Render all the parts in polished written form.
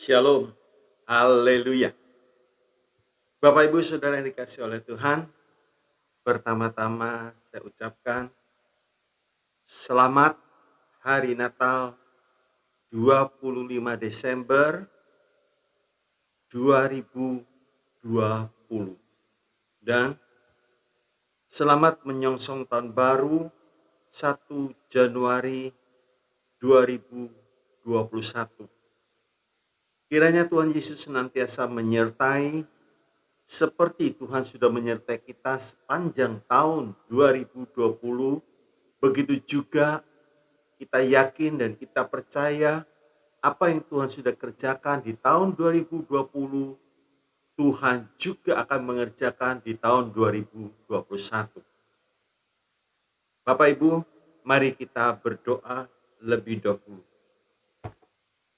Shalom. Haleluya. Bapak Ibu Saudara yang dikasihi oleh Tuhan, pertama-tama saya ucapkan selamat Hari Natal 25 Desember 2020 dan selamat menyongsong tahun baru 1 Januari 2021. Kiranya Tuhan Yesus senantiasa menyertai seperti Tuhan sudah menyertai kita sepanjang tahun 2020, begitu juga kita yakin dan kita percaya apa yang Tuhan sudah kerjakan di tahun 2020, Tuhan juga akan mengerjakan di tahun 2021. Bapak Ibu, mari kita berdoa lebih dahulu.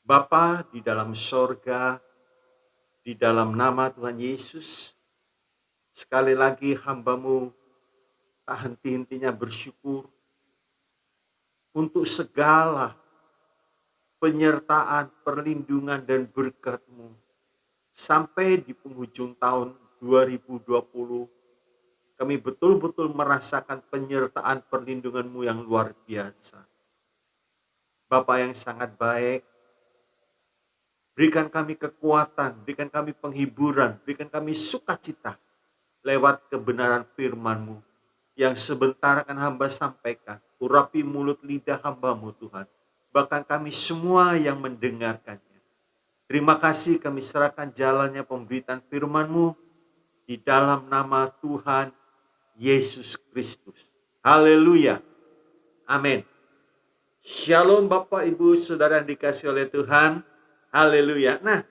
Bapa di dalam sorga, di dalam nama Tuhan Yesus, sekali lagi hamba-Mu tak henti-hentinya bersyukur untuk segala penyertaan, perlindungan, dan berkat-Mu. Sampai di penghujung tahun 2020, kami betul-betul merasakan penyertaan perlindungan-Mu yang luar biasa. Bapa yang sangat baik, berikan kami kekuatan, berikan kami penghiburan, berikan kami sukacita lewat kebenaran firman-Mu yang sebentar akan hamba sampaikan. Urapi mulut lidah hamba-Mu Tuhan, bahkan kami semua yang mendengarkannya. Terima kasih, kami serahkan jalannya pemberitaan firman-Mu di dalam nama Tuhan Yesus Kristus. Haleluya. Amin. Shalom Bapak Ibu Saudara yang dikasihi oleh Tuhan. Haleluya. Nah,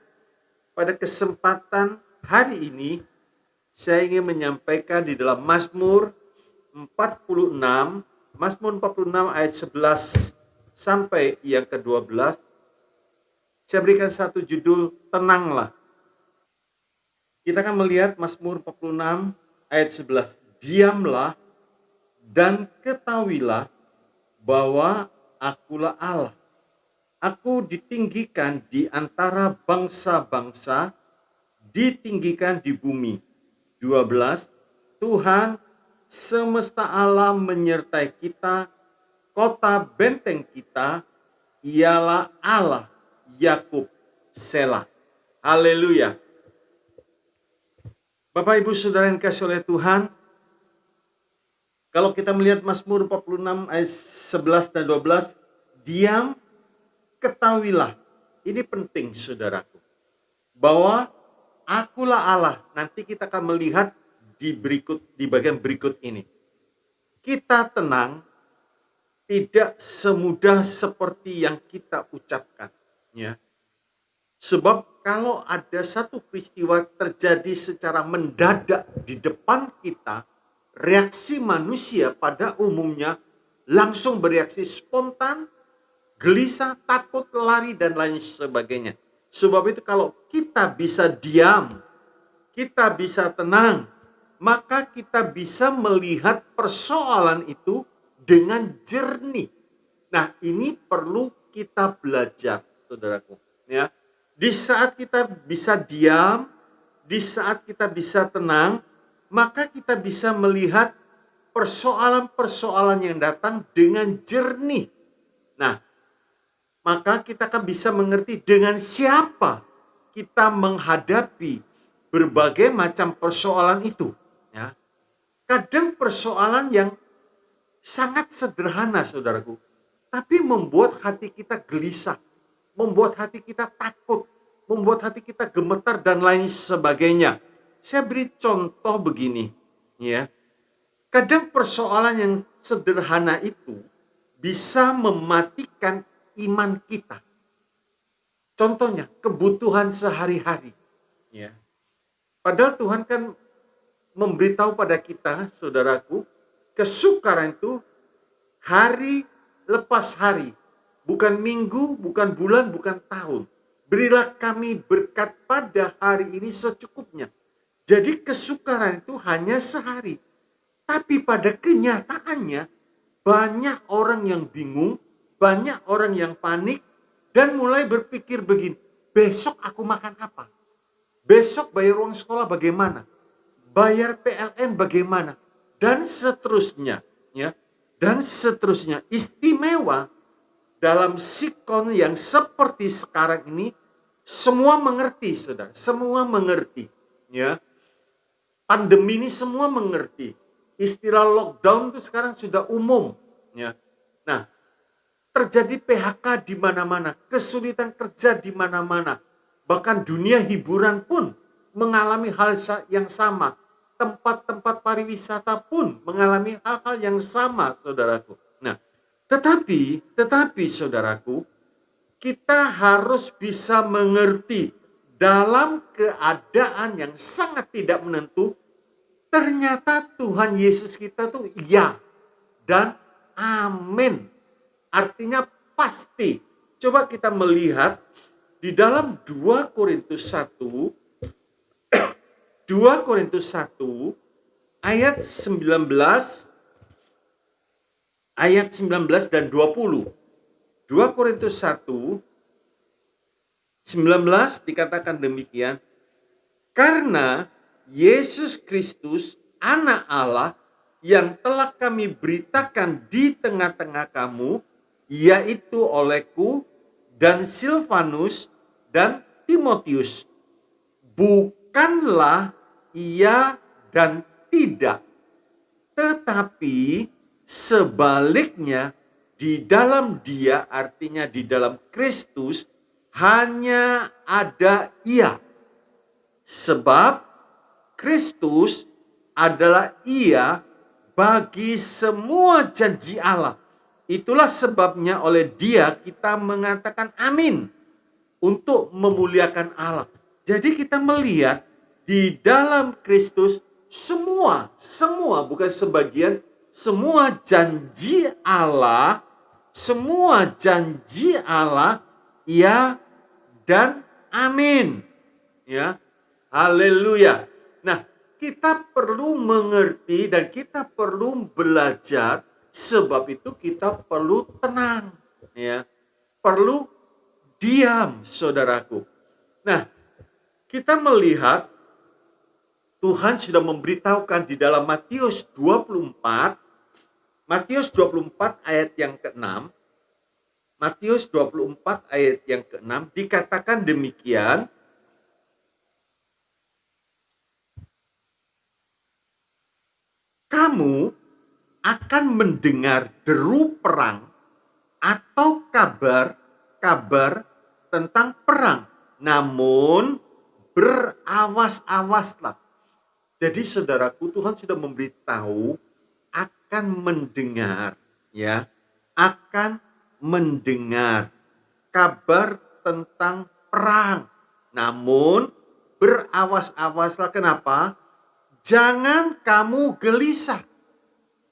pada kesempatan hari ini saya ingin menyampaikan di dalam Mazmur 46 ayat 11 sampai yang ke-12. Saya berikan satu judul, tenanglah. Kita akan melihat Mazmur 46 ayat 11. Diamlah dan ketahuilah bahwa akulah Allah. Aku ditinggikan di antara bangsa-bangsa, ditinggikan di bumi. 12. Tuhan semesta alam menyertai kita, kota benteng kita ialah Allah Yakub, Selah. Haleluya. Bapak Ibu Saudara yang dikasihi oleh Tuhan, kalau kita melihat Mazmur 46 ayat 11 dan 12, diam, ketahuilah. Ini penting saudaraku, bahwa akulah Allah. Nanti kita akan melihat di bagian berikut ini. Kita tenang, tidak semudah seperti yang kita ucapkan, ya. Sebab kalau ada satu peristiwa terjadi secara mendadak di depan kita, reaksi manusia pada umumnya langsung bereaksi spontan, gelisah, takut, lari, dan lain sebagainya. Sebab itu kalau kita bisa diam, kita bisa tenang, maka kita bisa melihat persoalan itu dengan jernih. Nah, ini perlu kita belajar, saudaraku. Ya, di saat kita bisa diam, di saat kita bisa tenang, maka kita bisa melihat persoalan-persoalan yang datang dengan jernih. Nah, maka kita akan bisa mengerti dengan siapa kita menghadapi berbagai macam persoalan itu. Ya. Kadang persoalan yang sangat sederhana, saudaraku, tapi membuat hati kita gelisah, membuat hati kita takut, membuat hati kita gemetar dan lain sebagainya. Saya beri contoh begini, ya. Kadang persoalan yang sederhana itu bisa mematikan iman kita. Contohnya, kebutuhan sehari-hari, ya. Padahal Tuhan kan memberitahu pada kita, saudaraku, kesukaran itu hari lepas hari, bukan minggu, bukan bulan, bukan tahun. Berilah kami berkat pada hari ini secukupnya. Jadi kesukaran itu hanya sehari. Tapi pada kenyataannya banyak orang yang bingung, banyak orang yang panik dan mulai berpikir begini, besok aku makan apa? Besok bayar uang sekolah bagaimana? Bayar PLN bagaimana? Dan seterusnya, ya. Dan seterusnya. Istimewa dalam sikon yang seperti sekarang ini, semua mengerti, saudara. Semua mengerti, ya. Pandemi ini semua mengerti. Istilah lockdown itu sekarang sudah umum, ya. Nah, terjadi PHK di mana-mana, kesulitan kerja di mana-mana. Bahkan dunia hiburan pun mengalami hal yang sama. Tempat-tempat pariwisata pun mengalami hal-hal yang sama, saudaraku. Nah, tetapi saudaraku, kita harus bisa mengerti dalam keadaan yang sangat tidak menentu, ternyata Tuhan Yesus kita tuh ya dan amin. Artinya pasti. Coba kita melihat di dalam 2 Korintus 1 ayat 19 dan 20. 2 Korintus 1 19 dikatakan demikian, karena Yesus Kristus anak Allah yang telah kami beritakan di tengah-tengah kamu, yaitu olehku dan Silvanus dan Timotius, bukanlah iya dan tidak, tetapi sebaliknya di dalam Dia, artinya di dalam Kristus, hanya ada iya. Sebab Kristus adalah iya bagi semua janji Allah. Itulah sebabnya oleh Dia kita mengatakan amin untuk memuliakan Allah. Jadi kita melihat di dalam Kristus semua bukan sebagian, semua janji Allah ya dan amin. Ya. Haleluya. Nah, kita perlu mengerti dan kita perlu belajar. Sebab itu kita perlu tenang, ya. Perlu diam, saudaraku. Nah, kita melihat Tuhan sudah memberitahukan di dalam Matius 24 ayat yang ke-6. Matius 24 ayat yang ke-6 dikatakan demikian, kamu akan mendengar deru perang atau kabar tentang perang. Namun berawas-awaslah. Jadi saudaraku, Tuhan sudah memberitahu akan mendengar, ya, akan mendengar kabar tentang perang. Namun berawas-awaslah. Kenapa? Jangan kamu gelisah.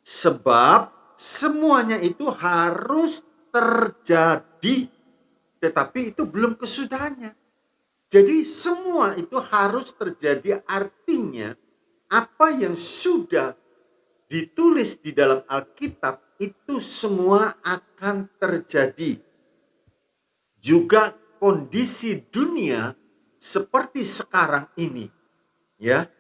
Sebab semuanya itu harus terjadi, tetapi itu belum kesudahannya. Jadi semua itu harus terjadi, artinya apa yang sudah ditulis di dalam Alkitab itu semua akan terjadi. Juga kondisi dunia seperti sekarang ini, ya.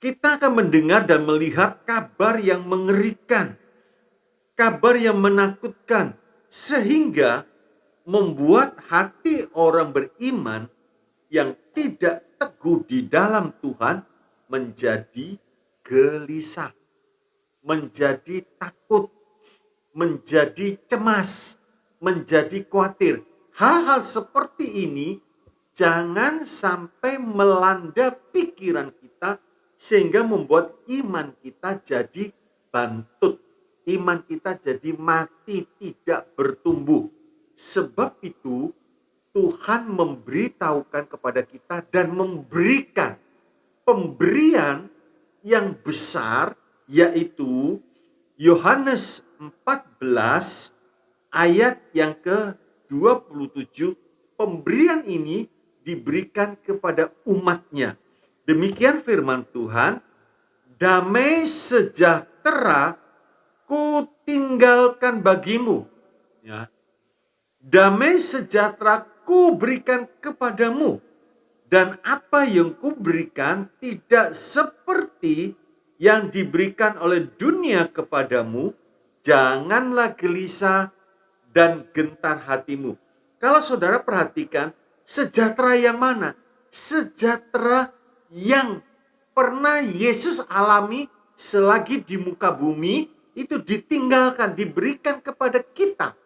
Kita akan mendengar dan melihat kabar yang mengerikan, kabar yang menakutkan, sehingga membuat hati orang beriman yang tidak teguh di dalam Tuhan menjadi gelisah, menjadi takut, menjadi cemas, menjadi khawatir. Hal-hal seperti ini jangan sampai melanda pikiran kita, sehingga membuat iman kita jadi bantut, iman kita jadi mati, tidak bertumbuh. Sebab itu Tuhan memberitahukan kepada kita dan memberikan pemberian yang besar, yaitu Yohanes 14 ayat yang ke-27. Pemberian ini diberikan kepada umatnya. Demikian firman Tuhan, damai sejahtera ku tinggalkan bagimu. Ya. Damai sejahtera kuberikan kepadamu. Dan apa yang kuberikan tidak seperti yang diberikan oleh dunia kepadamu. Janganlah gelisah dan gentar hatimu. Kalau saudara perhatikan, sejahtera yang mana? Sejahtera yang pernah Yesus alami selagi di muka bumi, itu ditinggalkan, diberikan kepada kita.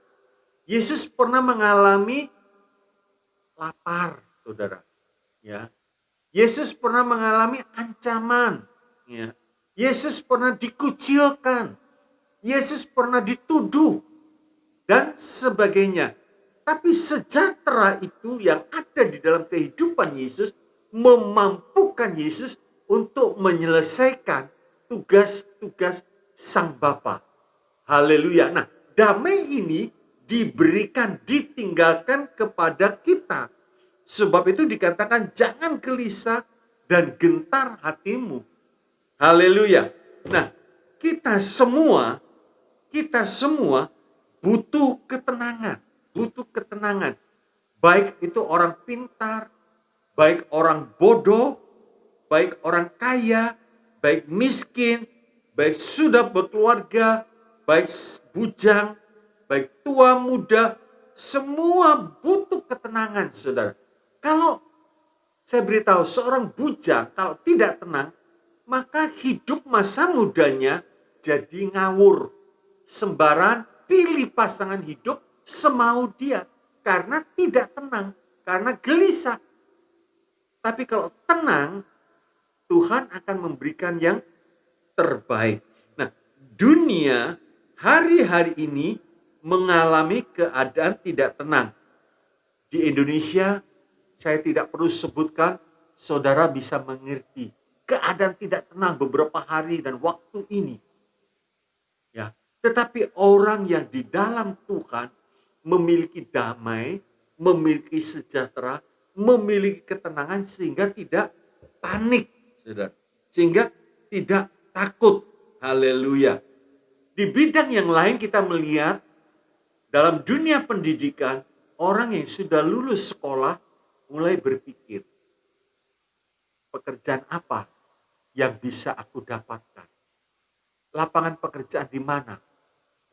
Yesus pernah mengalami lapar, saudara. Ya, Yesus pernah mengalami ancaman. Ya, Yesus pernah dikucilkan. Yesus pernah dituduh dan sebagainya. Tapi sejahtera itu yang ada di dalam kehidupan Yesus memampukan Yesus untuk menyelesaikan tugas-tugas Sang Bapa. Haleluya. Nah, damai ini diberikan, ditinggalkan kepada kita. Sebab itu dikatakan jangan gelisah dan gentar hatimu. Haleluya. Nah, kita semua butuh ketenangan, Baik itu orang pintar, baik orang bodoh, baik orang kaya, baik miskin, baik sudah berkeluarga, baik bujang, baik tua muda, semua butuh ketenangan, saudara. Kalau saya beritahu seorang bujang kalau tidak tenang, maka hidup masa mudanya jadi ngawur. Sembaran pilih pasangan hidup semau dia karena tidak tenang, karena gelisah. Tapi kalau tenang, Tuhan akan memberikan yang terbaik. Nah, dunia hari-hari ini mengalami keadaan tidak tenang. Di Indonesia, saya tidak perlu sebutkan, saudara bisa mengerti. Keadaan tidak tenang beberapa hari dan waktu ini. Ya, tetapi orang yang di dalam Tuhan memiliki damai, memiliki sejahtera, memiliki ketenangan sehingga tidak panik, saudara. Sehingga tidak takut. Haleluya. Di bidang yang lain kita melihat dalam dunia pendidikan, orang yang sudah lulus sekolah mulai berpikir, pekerjaan apa yang bisa aku dapatkan? Lapangan pekerjaan di mana?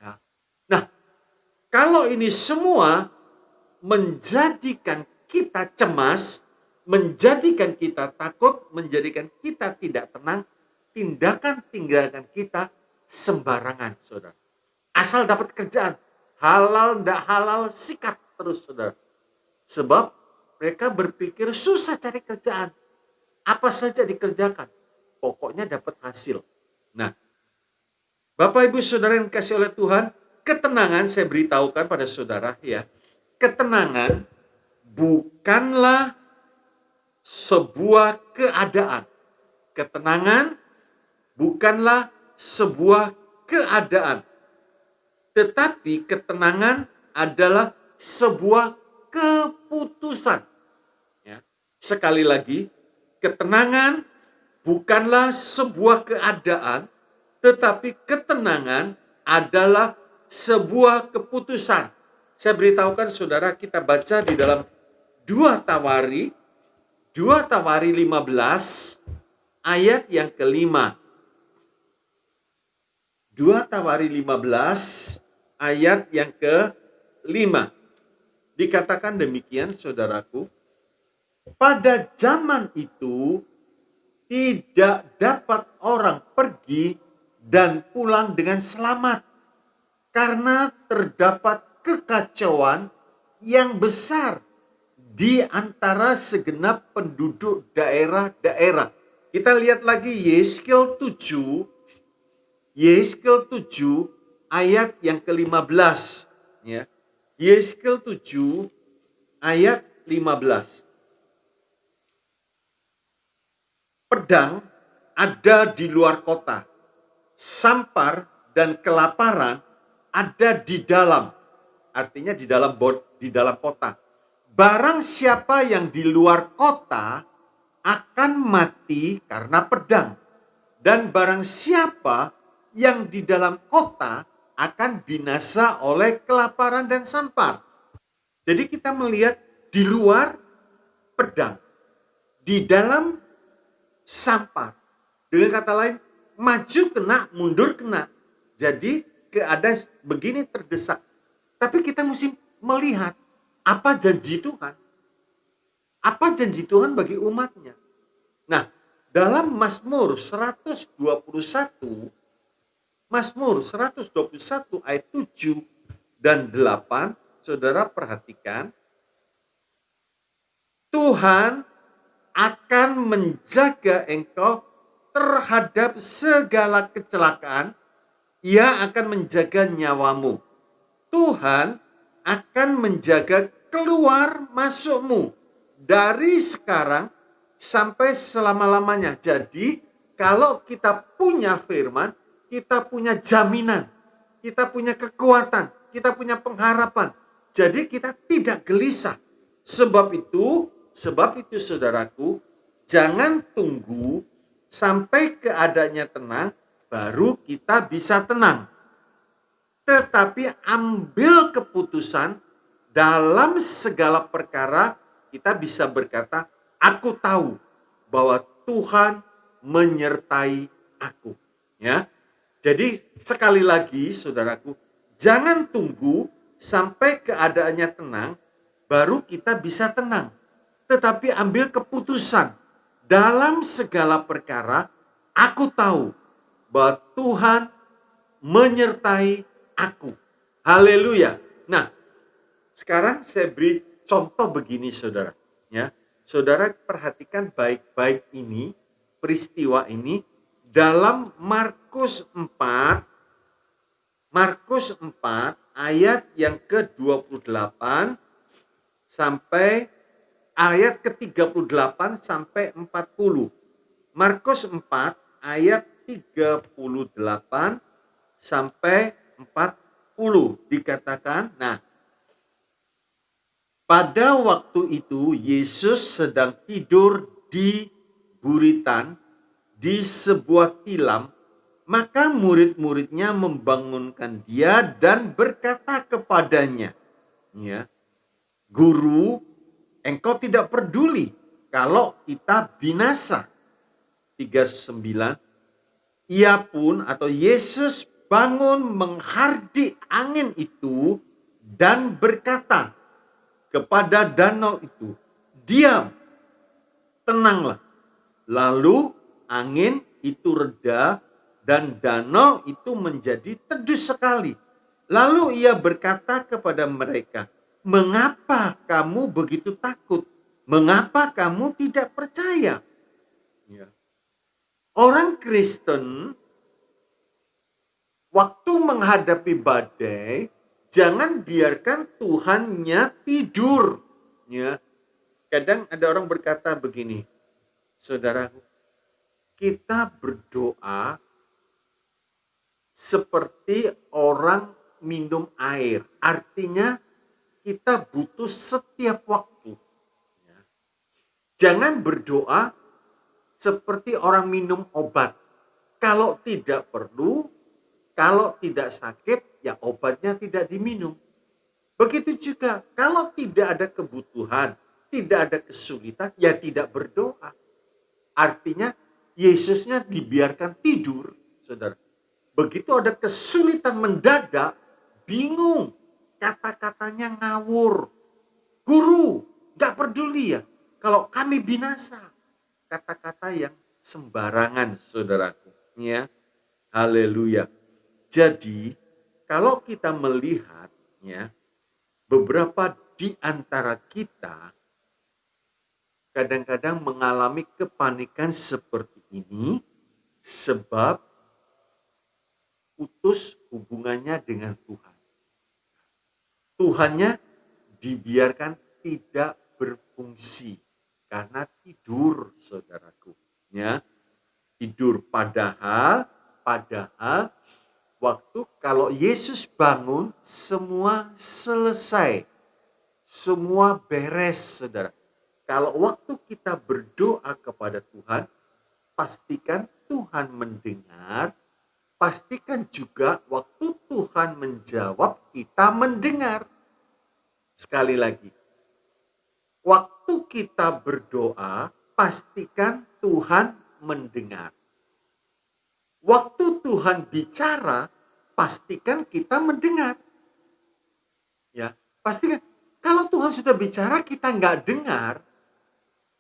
Ya. Nah, kalau ini semua menjadikan kita cemas, menjadikan kita takut, menjadikan kita tidak tenang, tindakan kita sembarangan, saudara. Asal dapat kerjaan, halal tidak halal, sikat terus, saudara. Sebab mereka berpikir susah cari kerjaan. Apa saja dikerjakan, pokoknya dapat hasil. Nah, Bapak Ibu Saudara yang dikasihi oleh Tuhan, ketenangan saya beritahukan pada saudara ya. Ketenangan bukanlah sebuah keadaan. Ketenangan bukanlah sebuah keadaan. Tetapi ketenangan adalah sebuah keputusan. Ya. Sekali lagi, ketenangan bukanlah sebuah keadaan, tetapi ketenangan adalah sebuah keputusan. Saya beritahukan saudara, kita baca di dalam 2 Tawari 15 ayat yang kelima. 2 Tawari 15 ayat yang kelima. Dikatakan demikian, saudaraku. Pada zaman itu tidak dapat orang pergi dan pulang dengan selamat karena terdapat kekacauan yang besar di antara segenap penduduk daerah-daerah. Kita lihat lagi Yeskel 7 ayat yang ke-15 ya. Yeskel 7 ayat 15. Pedang ada di luar kota, sampar dan kelaparan ada di dalam. Artinya di dalam kota. Barang siapa yang di luar kota akan mati karena pedang. Dan barang siapa yang di dalam kota akan binasa oleh kelaparan dan sampar. Jadi kita melihat Di luar pedang, di dalam sampar. Dengan kata lain, maju kena, mundur kena. Jadi keadaan begini terdesak. Tapi kita mesti melihat apa janji Tuhan. Apa janji Tuhan bagi umatnya. Nah, dalam Mazmur 121, Mazmur 121 ayat 7 dan 8, saudara perhatikan, Tuhan akan menjaga engkau terhadap segala kecelakaan, Ia akan menjaga nyawamu. Tuhan akan menjaga keluar masukmu dari sekarang sampai selama-lamanya. Jadi, kalau kita punya firman, kita punya jaminan, kita punya kekuatan, kita punya pengharapan. Jadi kita tidak gelisah. Sebab itu saudaraku, jangan tunggu sampai keadaannya tenang, baru kita bisa tenang. Tetapi ambil keputusan dalam segala perkara, kita bisa berkata, aku tahu bahwa Tuhan menyertai aku. Ya. Jadi sekali lagi saudaraku, jangan tunggu sampai keadaannya tenang, baru kita bisa tenang. Tetapi ambil keputusan dalam segala perkara, aku tahu bahwa Tuhan menyertai aku. Haleluya. Nah, sekarang saya beri contoh begini saudara. Ya, saudara perhatikan baik-baik ini, peristiwa ini dalam Markus 4 ayat yang ke-28 sampai ayat ke-38 sampai 40. Markus 4 ayat 38 sampai 40 dikatakan, nah, pada waktu itu Yesus sedang tidur di buritan di sebuah tilam, maka murid-muridnya membangunkan dia dan berkata kepadanya, ya, Guru, engkau tidak peduli kalau kita binasa. 39, ia pun atau Yesus bangun menghardik angin itu dan berkata kepada danau itu, diam, tenanglah. Lalu angin itu reda dan danau itu menjadi teduh sekali. Lalu ia berkata kepada mereka, mengapa kamu begitu takut? Mengapa kamu tidak percaya? Ya. Orang Kristen waktu menghadapi badai, jangan biarkan Tuhannya tidur. Ya. Kadang ada orang berkata begini, saudara, kita berdoa seperti orang minum air. Artinya kita butuh setiap waktu. Ya. Jangan berdoa seperti orang minum obat. Kalau tidak perlu, kalau tidak sakit, ya obatnya tidak diminum. Begitu juga, kalau tidak ada kebutuhan, tidak ada kesulitan, ya tidak berdoa. Artinya, Yesusnya dibiarkan tidur, saudara. Begitu ada kesulitan mendadak, bingung, kata-katanya ngawur. Guru, gak peduli ya, kalau kami binasa. Kata-kata yang sembarangan, saudaraku. Ya, haleluya. Jadi, kalau kita melihat, ya, beberapa di antara kita kadang-kadang mengalami kepanikan seperti ini sebab putus hubungannya dengan Tuhan. Tuhannya dibiarkan tidak berfungsi karena tidur, saudaraku. Ya, tidur padahal waktu kalau Yesus bangun semua selesai. Semua beres, saudara. Kalau waktu kita berdoa kepada Tuhan, pastikan Tuhan mendengar, pastikan juga waktu Tuhan menjawab, kita mendengar. Sekali lagi, Waktu kita berdoa, pastikan Tuhan mendengar. Waktu Tuhan bicara, pastikan kita mendengar. Ya, pastikan. Kalau Tuhan sudah bicara, kita nggak dengar,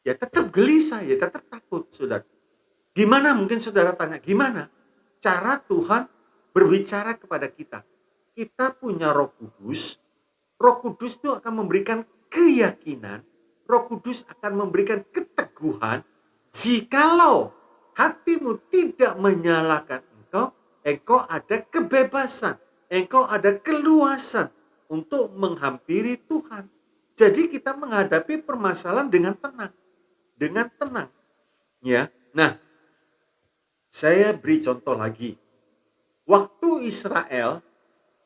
ya tetap gelisah, ya tetap takut, saudara. Gimana mungkin saudara tanya, gimana cara Tuhan berbicara kepada kita? Kita punya Roh Kudus. Roh Kudus itu akan memberikan keyakinan. Roh Kudus akan memberikan keteguhan. Jikalau hatimu tidak menyalahkan engkau, engkau ada kebebasan, engkau ada keluasan untuk menghampiri Tuhan. Jadi kita menghadapi permasalahan dengan tenang, ya. Nah, saya beri contoh lagi. Waktu Israel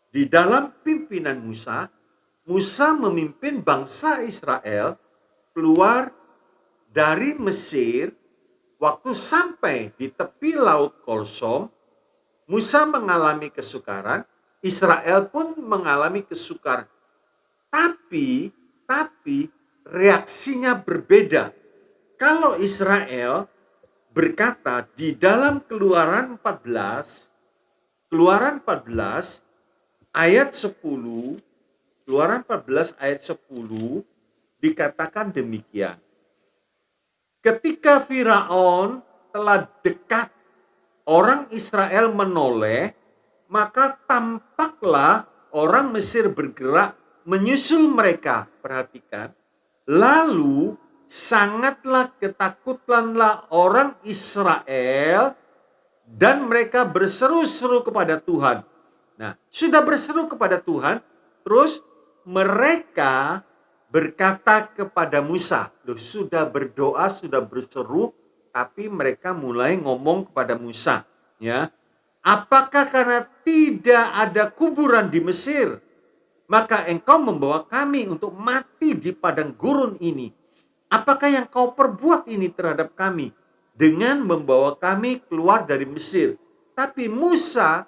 di dalam pimpinan Musa, Musa memimpin bangsa Israel keluar dari Mesir. Waktu sampai di tepi Laut Kolsom, Musa mengalami kesukaran, Israel pun mengalami kesukaran. Tapi reaksinya berbeda. Kalau Israel berkata di dalam Keluaran 14 ayat 10, Keluaran 14 ayat 10 dikatakan demikian. Ketika Firaun telah dekat, orang Israel menoleh, maka tampaklah orang Mesir bergerak menyusul mereka. Perhatikan. Lalu sangatlah ketakutanlah orang Israel dan mereka berseru-seru kepada Tuhan. Nah, sudah berseru kepada Tuhan, terus mereka berkata kepada Musa, loh, sudah berdoa, sudah berseru, tapi mereka mulai ngomong kepada Musa, ya. Apakah karena tidak ada kuburan di Mesir, maka engkau membawa kami untuk mati di padang gurun ini? Apakah yang kau perbuat ini terhadap kami dengan membawa kami keluar dari Mesir? Tapi Musa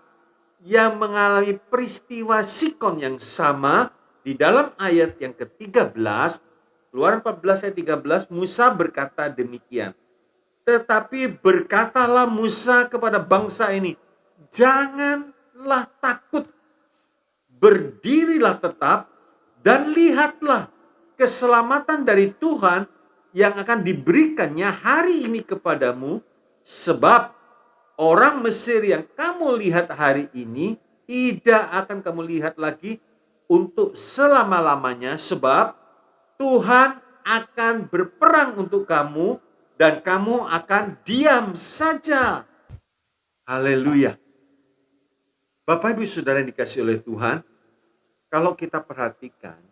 yang mengalami peristiwa Sikon yang sama, di dalam ayat yang ke-13, Keluaran 14 ayat 13, Musa berkata demikian. Tetapi berkatalah Musa kepada bangsa ini, janganlah takut, berdirilah tetap dan lihatlah keselamatan dari Tuhan yang akan diberikannya hari ini kepadamu, sebab orang Mesir yang kamu lihat hari ini tidak akan kamu lihat lagi untuk selama-lamanya, sebab Tuhan akan berperang untuk kamu dan kamu akan diam saja. Haleluya. Bapak Ibu Saudara yang dikasihi oleh Tuhan, kalau kita perhatikan,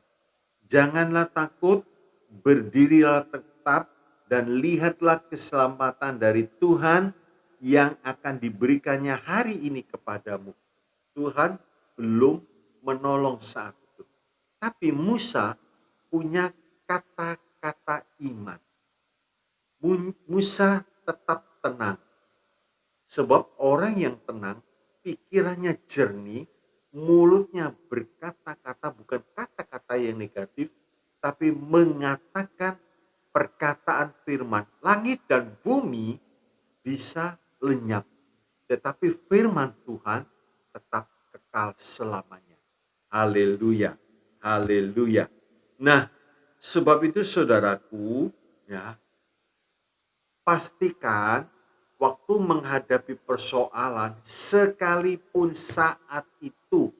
janganlah takut, berdirilah tetap dan lihatlah keselamatan dari Tuhan yang akan diberikannya hari ini kepadamu. Tuhan belum menolong saat itu. Tapi Musa punya kata-kata iman. Musa tetap tenang. Sebab orang yang tenang, pikirannya jernih, mulutnya berkata-kata bukan kata-kata yang negatif, tapi mengatakan perkataan firman. Langit dan bumi bisa lenyap, tetapi firman Tuhan tetap kekal selamanya. Haleluya, haleluya. Nah, sebab itu saudaraku, ya, pastikan waktu menghadapi persoalan, sekalipun saat itu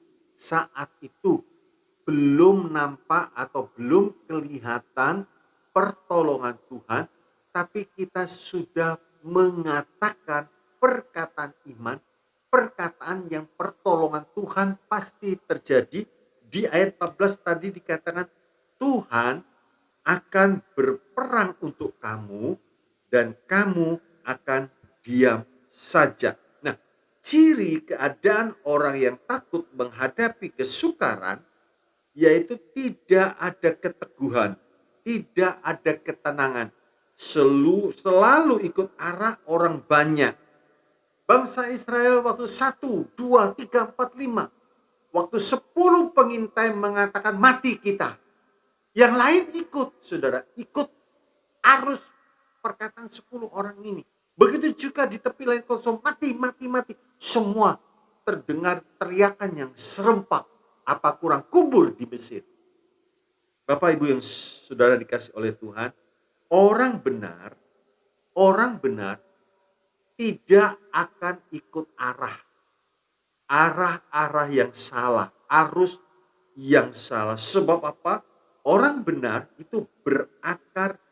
belum nampak atau belum kelihatan pertolongan Tuhan, tapi kita sudah mengatakan perkataan iman, perkataan yang pertolongan Tuhan pasti terjadi. Di ayat 14 tadi dikatakan Tuhan akan berperang untuk kamu dan kamu akan diam saja. Nah, ciri keadaan orang yang takut menghadapi kesukaran yaitu tidak ada keteguhan, tidak ada ketenangan, selalu ikut arah orang banyak. Bangsa Israel waktu 1, 2, 3, 4, 5. Waktu 10 pengintai mengatakan mati kita. Yang lain ikut, saudara, ikut arus perkataan 10 orang ini. Begitu juga di tepi lain kosong, mati, mati, mati. Semua terdengar teriakan yang serempak. Apa kurang kubur di Mesir. Bapak Ibu yang saudara dikasih oleh Tuhan, orang benar tidak akan ikut arah-arah yang salah, arus yang salah. Sebab apa? Orang benar itu berakar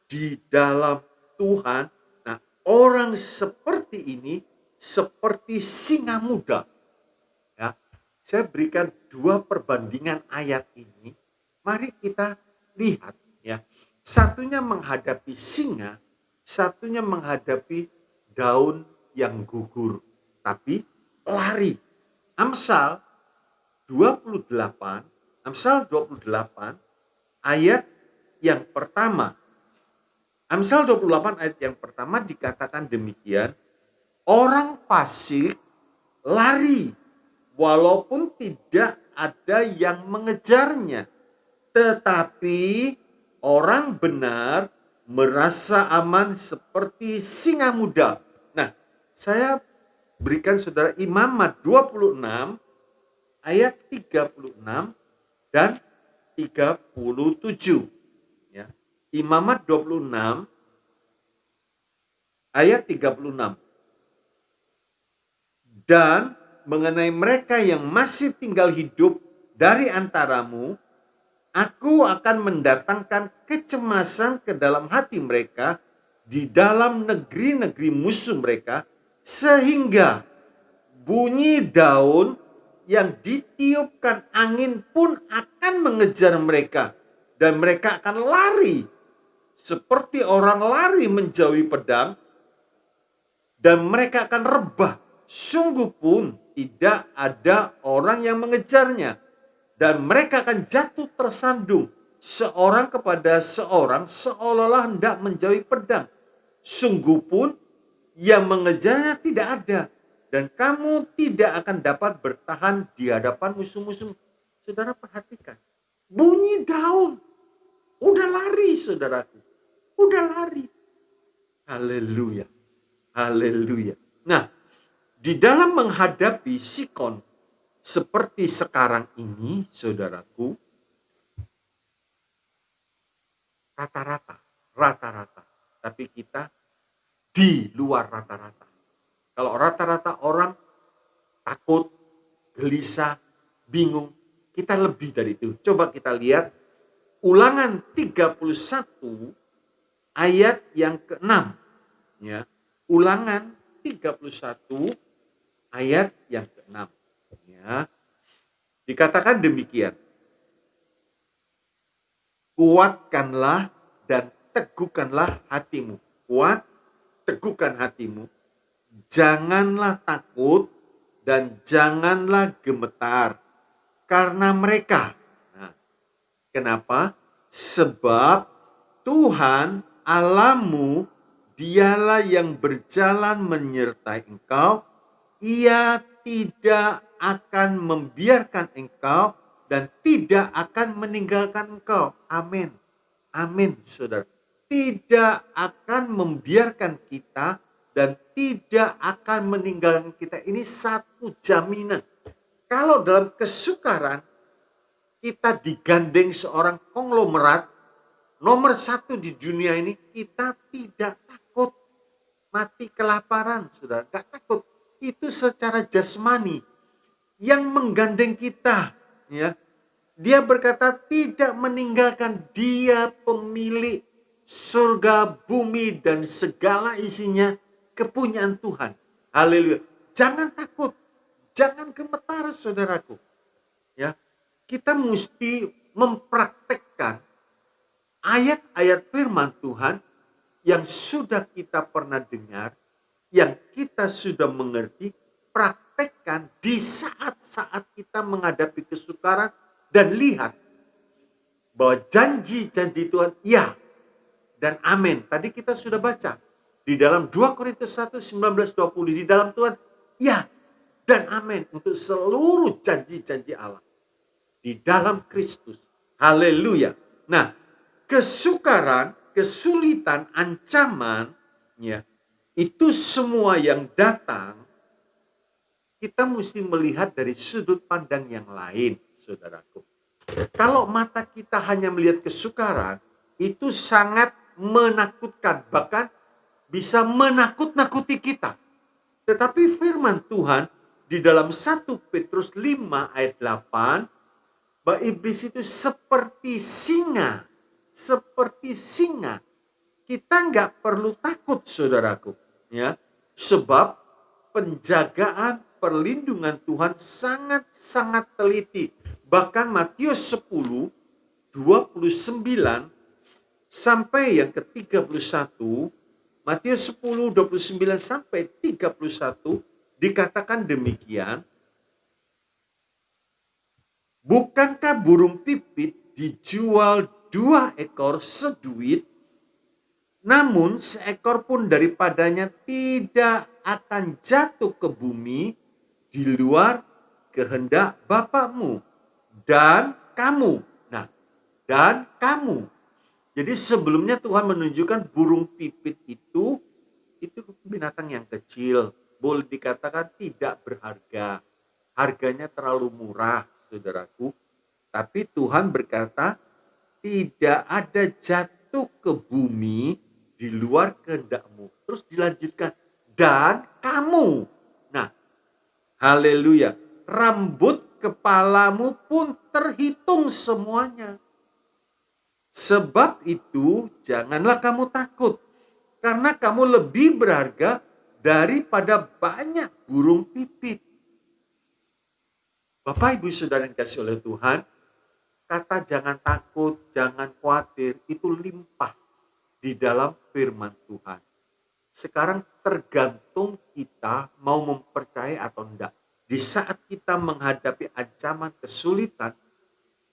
di dalam Tuhan. Nah, orang seperti ini seperti singa muda. Ya, saya berikan 2 perbandingan ayat ini. Mari kita lihat ya. Satunya menghadapi singa, satunya menghadapi daun yang gugur, tapi lari. Amsal 28 ayat yang pertama. Amsal 28 ayat yang pertama dikatakan demikian, orang fasik lari walaupun tidak ada yang mengejarnya, tetapi orang benar merasa aman seperti singa muda. Nah, saya berikan saudara Imamat 26 ayat 36 dan 37. Ya. Imamat 26 ayat 36. Dan mengenai mereka yang masih tinggal hidup dari antaramu, aku akan mendatangkan kecemasan ke dalam hati mereka di dalam negeri-negeri musuh mereka, sehingga bunyi daun yang ditiupkan angin pun akan mengejar mereka, dan mereka akan lari seperti orang lari menjauhi pedang, dan mereka akan rebah, sungguh pun tidak ada orang yang mengejarnya. Dan mereka akan jatuh tersandung, seorang kepada seorang, seolah-olah hendak menjauhi pedang. Sungguh pun yang mengejarnya tidak ada, dan kamu tidak akan dapat bertahan di hadapan musuh-musuh. Saudara perhatikan, bunyi daun, udah lari saudaraku, udah lari. Haleluya, haleluya. Nah, di dalam menghadapi Sikon seperti sekarang ini, saudaraku, rata-rata. Tapi kita di luar rata-rata. Kalau rata-rata orang takut, gelisah, bingung, kita lebih dari itu. Coba kita lihat Ulangan 31 ayat yang ke-6. Ya. Ulangan 31 ayat yang ke-6. Ya. Dikatakan demikian. Kuatkanlah dan teguhkanlah hatimu. Kuat, teguhkan hatimu. Janganlah takut dan janganlah gemetar karena mereka. Nah, kenapa? Sebab Tuhan Allahmu, dialah yang berjalan menyertai engkau. Ia tidak akan membiarkan engkau dan tidak akan meninggalkan engkau. Amin. Amin, saudara. Tidak akan membiarkan kita dan tidak akan meninggalkan kita. Ini satu jaminan. Kalau dalam kesukaran kita digandeng seorang konglomerat nomor 1 di dunia ini, kita tidak takut mati kelaparan, saudara. Gak takut. Itu secara jasmani. Yang menggandeng kita, ya, dia berkata tidak meninggalkan. Dia pemilik surga, bumi dan segala isinya, kepunyaan Tuhan. Haleluya. Jangan takut, jangan gemetar, saudaraku. Ya, kita mesti mempraktekkan ayat-ayat firman Tuhan yang sudah kita pernah dengar, yang kita sudah mengerti. Praktekkan di saat-saat kita menghadapi kesukaran dan lihat bahwa janji-janji Tuhan ya dan amin. Tadi kita sudah baca di dalam 2 Korintus 1, 19-20, di dalam Tuhan ya dan amin untuk seluruh janji-janji Allah di dalam Kristus. Haleluya. Nah, kesukaran, kesulitan, ancaman, ya, itu semua yang datang, kita mesti melihat dari sudut pandang yang lain, saudaraku. Kalau mata kita hanya melihat kesukaran, itu sangat menakutkan, bahkan bisa menakut-nakuti kita. Tetapi firman Tuhan di dalam 1 Petrus 5 ayat 8, bahwa iblis itu seperti singa. Seperti singa. Kita nggak perlu takut, saudaraku. Ya, sebab penjagaan perlindungan Tuhan sangat-sangat teliti. Bahkan Matius 10, 29 sampai yang ke-31, Matius 10, 29 sampai 31 dikatakan demikian, bukankah burung pipit dijual 2 ekor seduit, namun seekor pun daripadanya tidak akan jatuh ke bumi di luar kehendak Bapakmu dan kamu. Nah, dan kamu. Jadi sebelumnya Tuhan menunjukkan burung pipit itu binatang yang kecil. Boleh dikatakan tidak berharga. Harganya terlalu murah, saudaraku. Tapi Tuhan berkata, tidak ada jatuh ke bumi di luar kehendakmu. Terus dilanjutkan, dan kamu. Nah, haleluya. Rambut kepalamu pun terhitung semuanya. Sebab itu janganlah kamu takut, karena kamu lebih berharga daripada banyak burung pipit. Bapak, Ibu, Saudara yang dikasihi oleh Tuhan, kata jangan takut, jangan khawatir, itu limpah di dalam firman Tuhan. Sekarang tergantung kita mau mempercayai atau enggak. Di saat kita menghadapi ancaman kesulitan,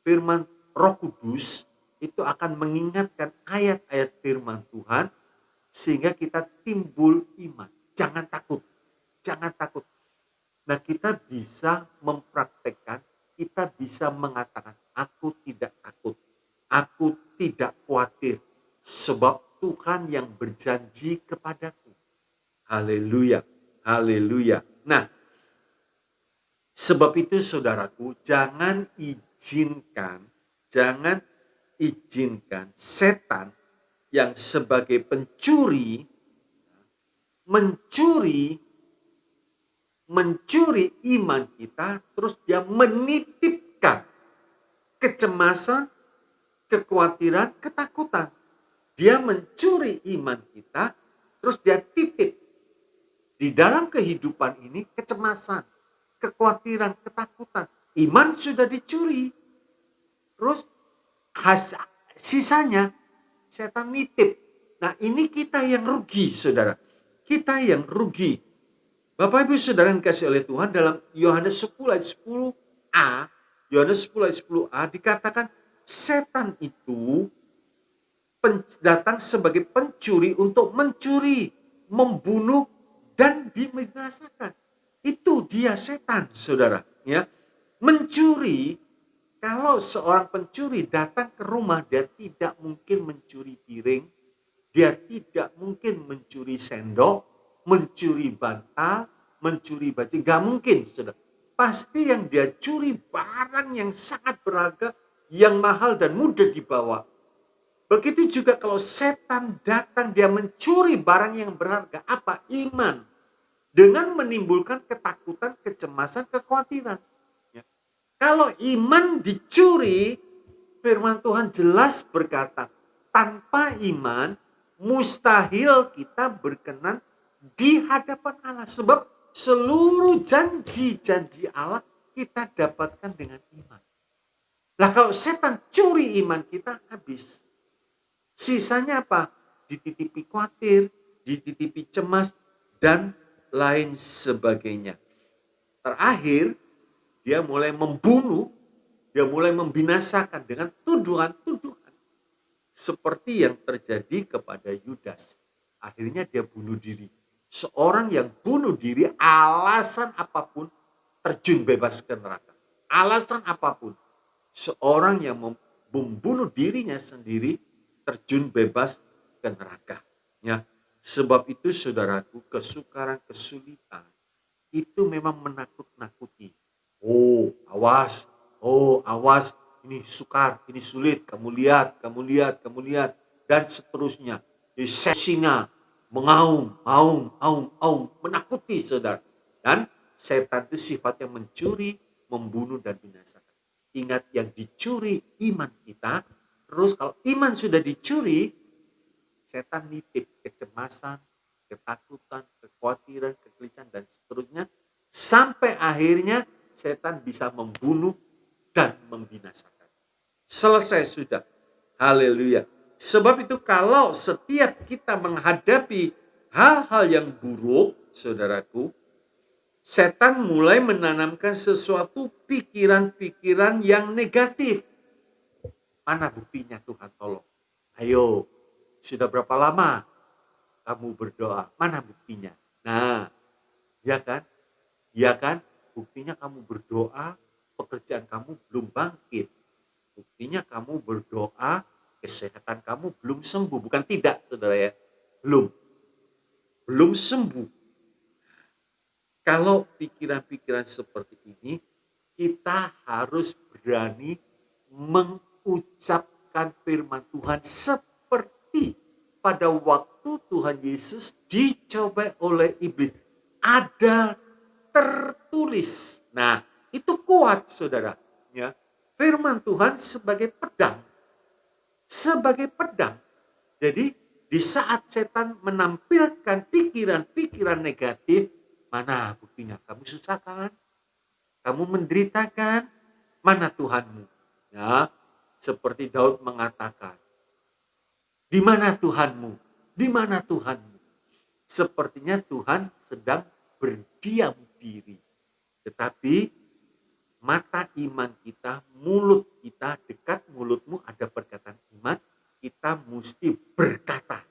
firman Roh Kudus itu akan mengingatkan ayat-ayat firman Tuhan sehingga kita timbul iman. Jangan takut, jangan takut. Nah, kita bisa mempraktekkan, kita bisa mengatakan, aku tidak takut, aku tidak khawatir, sebab Tuhan yang berjanji kepadaku. Haleluya, haleluya. Nah, sebab itu saudaraku, jangan izinkan setan yang sebagai pencuri mencuri iman kita, terus dia menitipkan kecemasan, kekhawatiran, ketakutan. Dia mencuri iman kita, terus dia titip di dalam kehidupan ini kecemasan, kekhawatiran, ketakutan. Iman sudah dicuri. Terus sisanya setan nitip. Nah, ini kita yang rugi, saudara. Kita yang rugi. Bapak, Ibu, Saudara yang dikasihi oleh Tuhan, dalam Yohanes 10 ayat 10a, Yohanes 10 ayat 10a dikatakan setan itu datang sebagai pencuri untuk mencuri, membunuh, dan membinasakan. Itu dia setan, saudara. Ya, mencuri. Kalau seorang pencuri datang ke rumah, dia tidak mungkin mencuri piring, dia tidak mungkin mencuri sendok, mencuri bantal, mencuri baju. Gak mungkin, saudara. Pasti yang dia curi barang yang sangat berharga, yang mahal dan mudah dibawa. Begitu juga kalau setan datang, dia mencuri barang yang berharga. Apa? Iman. Dengan menimbulkan ketakutan, kecemasan, kekhawatiran. Kalau iman dicuri, firman Tuhan jelas berkata, tanpa iman mustahil kita berkenan di hadapan Allah. Sebab seluruh janji-janji Allah kita dapatkan dengan iman. Nah, kalau setan curi iman kita, habis. Sisanya apa? Dititipi khawatir, dititipi cemas, dan lain sebagainya. Terakhir, dia mulai membunuh, dia mulai membinasakan dengan tuduhan-tuduhan. Seperti yang terjadi kepada Yudas. Akhirnya dia bunuh diri. Seorang yang bunuh diri, alasan apapun, terjun bebas ke neraka. Alasan apapun. Seorang yang membunuh dirinya sendiri, terjun bebas ke neraka. Ya, sebab itu saudaraku, kesukaran, kesulitan itu memang menakut-nakuti. Oh awas, ini sukar, ini sulit, kamu lihat, dan seterusnya. Jadi singa mengaum, aum, menakuti saudara. Dan setan itu sifatnya mencuri, membunuh, dan binasakan. Ingat, yang dicuri iman kita. Terus kalau iman sudah dicuri, setan nitip kecemasan, ketakutan, kekhawatiran, kegelisahan, dan seterusnya. Sampai akhirnya setan bisa membunuh dan membinasakan. Selesai sudah. Haleluya. Sebab itu kalau setiap kita menghadapi hal-hal yang buruk, saudaraku, setan mulai menanamkan sesuatu pikiran-pikiran yang negatif. Mana buktinya Tuhan, tolong? Ayo, sudah berapa lama kamu berdoa? Mana buktinya? Nah, ya kan? Ya kan? Buktinya kamu berdoa, pekerjaan kamu belum bangkit. Buktinya kamu berdoa, kesehatan kamu belum sembuh. Bukan tidak, saudara ya. Belum sembuh. Kalau pikiran-pikiran seperti ini, kita harus berani mengucapkan firman Tuhan seperti pada waktu Tuhan Yesus dicobai oleh iblis. Ada tertulis. Nah, itu kuat, saudara. Ya, firman Tuhan sebagai pedang. Sebagai pedang. Jadi, di saat setan menampilkan pikiran-pikiran negatif, mana buktinya? Kamu susah kan? Kamu menderita kan? Mana Tuhanmu? Ya, seperti Daud mengatakan, di mana Tuhanmu? Di mana Tuhanmu? Sepertinya Tuhan sedang berdiam diri. Tetapi mata iman kita, mulut kita, dekat mulutmu ada perkataan iman, kita mesti berkata,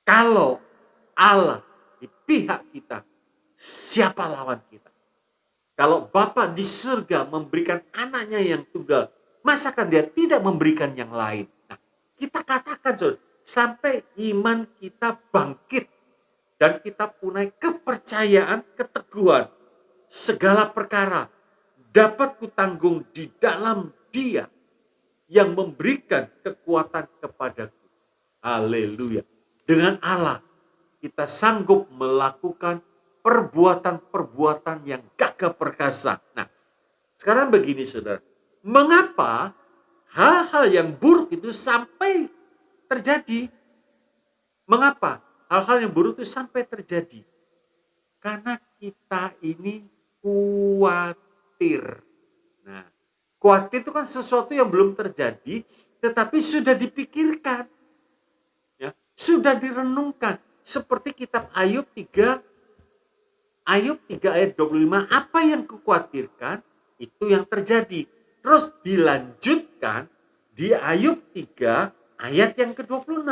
kalau Allah di pihak kita, siapa lawan kita? Kalau Bapa di surga memberikan anaknya yang tunggal, masakan dia tidak memberikan yang lain? Nah, kita katakan, saudara, sampai iman kita bangkit dan kita punya kepercayaan, keteguhan, segala perkara dapat kutanggung di dalam Dia yang memberikan kekuatan kepadaku. Haleluya. Dengan Allah kita sanggup melakukan perbuatan-perbuatan yang gagah perkasa. Nah, sekarang begini saudara, mengapa hal-hal yang buruk itu sampai terjadi? Mengapa hal-hal yang buruk itu sampai terjadi? Karena kita ini khawatir. Nah, khawatir itu kan sesuatu yang belum terjadi, tetapi sudah dipikirkan. Ya, sudah direnungkan. Seperti kitab Ayub 3 ayat 25, apa yang kukhawatirkan itu yang terjadi. Terus dilanjutkan di Ayub 3 ayat yang ke-26.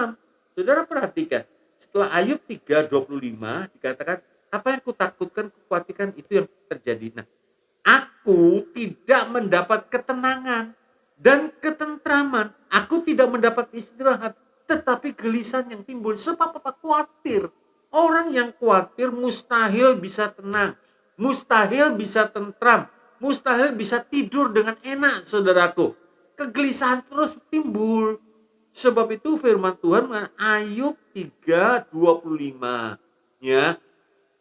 Saudara perhatikan, setelah Ayub 3:25 dikatakan, apa yang kutakutkan, kukhawatirkan itu yang terjadi. Nah, aku tidak mendapat ketenangan dan ketentraman. Aku tidak mendapat istirahat, tetapi gelisah yang timbul. Sebab apa? Khawatir. Orang yang khawatir mustahil bisa tenang, mustahil bisa tentram, mustahil bisa tidur dengan enak, saudaraku. Kegelisahan terus timbul. Sebab itu firman Tuhan mengatakan Ayub 3:25, ya,